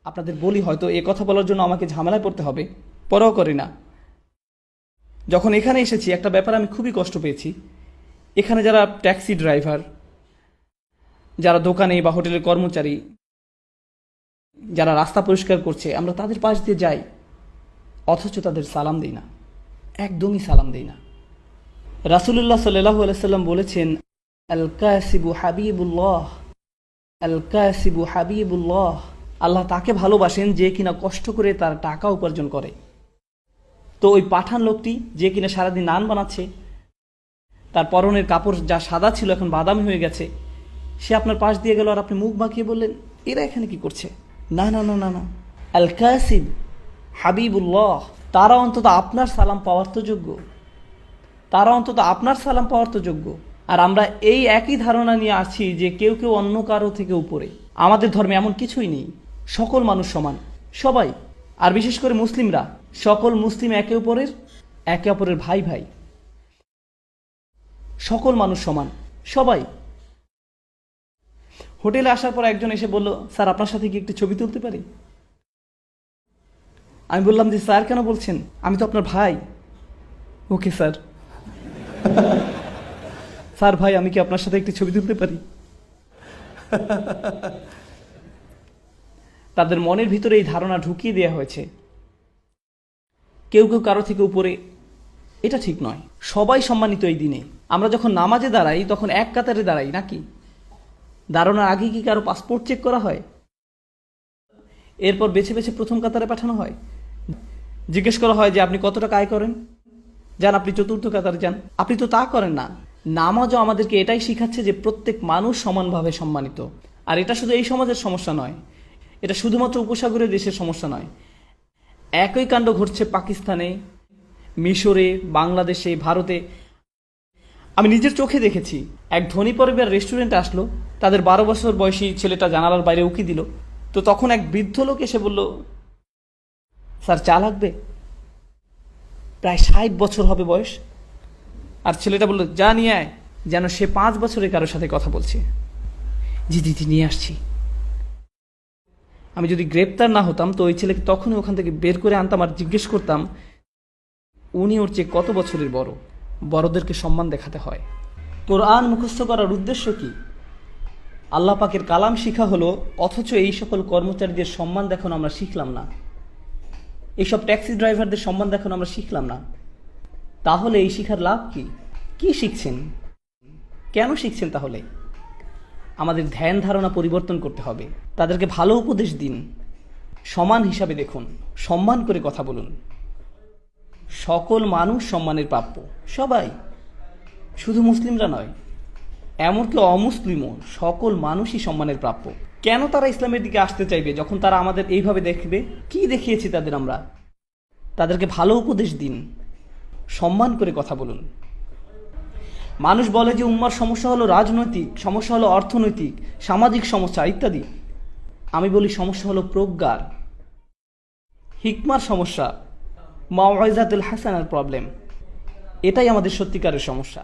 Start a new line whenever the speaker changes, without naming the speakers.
আপনাদের বলি, হয়তো এ কথা বলার জন্য আমাকে ঝামেলায় পড়তে হবে, পরোয়া করি না। যখন এখানে এসেছি একটা ব্যাপার আমি খুবই কষ্ট পেয়েছি। এখানে যারা ট্যাক্সি ড্রাইভার, যারা দোকানে বা হোটেলের কর্মচারী, যারা রাস্তা পরিষ্কার করছে, আমরা তাদের পাশ দিয়ে যাই, অথচ তাদের সালাম দিই না, একদমই সালাম দিই না। রাসূলুল্লাহ সাল্লাল্লাহু আলাইহি সাল্লাম বলেছেন, আল কাসিবু হাবিবুল্লাহ, আল কাসিবু হাবিবুল্লাহ। আল্লাহ তাকে ভালোবাসেন যে কিনা কষ্ট করে তার টাকা উপার্জন করে। তো ওই পাঠান লোকটি যে কিনা সারাদিন নান বানাচ্ছে, তার পরনের কাপড় যা সাদা ছিল এখন বাদামি হয়ে গেছে, সে আপনার পাশ দিয়ে গেল আর আপনি মুখ বাঁকিয়ে বললেন, এরা এখানে কি করছে? না না না না না, আল কাসিব হাবিবুল্লাহ, তারা অন্তত আপনার সালাম পাওয়ার তো যোগ্য, তারা অন্তত আপনার সালাম পাওয়ার তো যোগ্য। আর আমরা এই একই ধারণা নিয়ে আছি যে কেউ কেউ অন্য কারো থেকে উপরে। আমাদের ধর্মে এমন কিছুই নেই, সকল মানুষ সমান, সবাই। আর বিশেষ করে মুসলিমরা, সকল মুসলিম একে অপরের ভাই ভাই, সকল মানুষ সমান, সবাই। হোটেলে আসার পর একজন এসে বলল, স্যার আপনার সাথে কি একটু ছবি তুলতে পারি? আমি বললাম যে স্যার কেন বলছেন, আমি তো আপনার ভাই। Okay sir. স্যার ভাই, আমি কি আপনার সাথে একটি ছবি তুলতে পারি? তাদের মনের ভিতরে এই ধারণা ঢুকিয়ে দেওয়া হয়েছে কেউ কেউ কারো থেকে উপরে। এটা ঠিক নয়। সবাই সম্মানিত এই দিনে। আমরা যখন নামাজে দাঁড়াই তখন এক কাতারে দাঁড়াই নাকি? দাঁড়ানোর আগে কি কারো পাসপোর্ট চেক করা হয়? এরপর বেছে বেছে প্রথম কাতারে পাঠানো হয়, জিজ্ঞেস করা হয় যে আপনি কত টাকা আয় করেন, যান আপনি চতুর্থ কাতারে যান। আপনি তো তা করেন না। নামাজও আমাদেরকে এটাই শিখাচ্ছে যে প্রত্যেক মানুষ সমানভাবে সম্মানিত। আর এটা শুধু এই সমাজের সমস্যা নয়, এটা শুধুমাত্র উপসাগরীয় দেশের সমস্যা নয়। একই কাণ্ড ঘটছে পাকিস্তানে, মিশরে, বাংলাদেশে, ভারতে। আমি নিজের চোখে দেখেছি, এক ধনী পরিবার রেস্টুরেন্টে আসলো, তাদের 12 বছর বয়সী ছেলেটা জানালার বাইরে উকি দিল। তো তখন এক বৃদ্ধ লোক এসে বলল, স্যার চা লাগবে? প্রায় 60 বছর হবে বয়স। আর ছেলেটা বলল, যা নিয়ে আয়, যেন সে 5 বছরের কারোর সাথে কথা বলছে। জি দিদি নিয়ে আসছি। আমি যদি গ্রেপ্তার না হতাম তো ওই ছেলেকে তখনই ওখান থেকে বের করে আনতাম আর জিজ্ঞেস করতাম উনি ওর চেয়ে কত বছরের বড়। বড়দেরকে সম্মান দেখাতে হয়। কোরআন মুখস্থ করার উদ্দেশ্য কি? আল্লাহ পাকের কালাম শিখা হলো, অথচ এই সকল কর্মচারীদের সম্মান দেখানো আমরা শিখলাম না, এইসব ট্যাক্সি ড্রাইভারদের সম্মান দেখানো আমরা শিখলাম না। তাহলে এই শিখার লাভ কি? কি শিখছেন? কেন শিখছেন? তাহলে আমাদের ধ্যান ধারণা পরিবর্তন করতে হবে। তাদেরকে ভালো উপদেশ দিন, সমান হিসাবে দেখুন, সম্মান করে কথা বলুন। সকল মানুষ সম্মানের প্রাপ্য, সবাই, শুধু মুসলিমরা নয়, এমনকি অমুসলিমও, সকল মানুষই সম্মানের প্রাপ্য। কেন তারা ইসলামের দিকে আসতে চাইবে যখন তারা আমাদের এইভাবে দেখবে? কি দেখিয়েছি তাদের আমরা? তাদেরকে ভালো উপদেশ দিন, সম্মান করে কথা বলুন। মানুষ বলে যে উম্মার সমস্যা হলো রাজনৈতিক, সমস্যা হলো অর্থনৈতিক, সামাজিক সমস্যা ইত্যাদি। আমি বলি সমস্যা হলো প্রজ্ঞার, হিকমার সমস্যা, মাওয়াইজাতুল হাসানার প্রবলেম। এটাই আমাদের সত্যিকারের সমস্যা।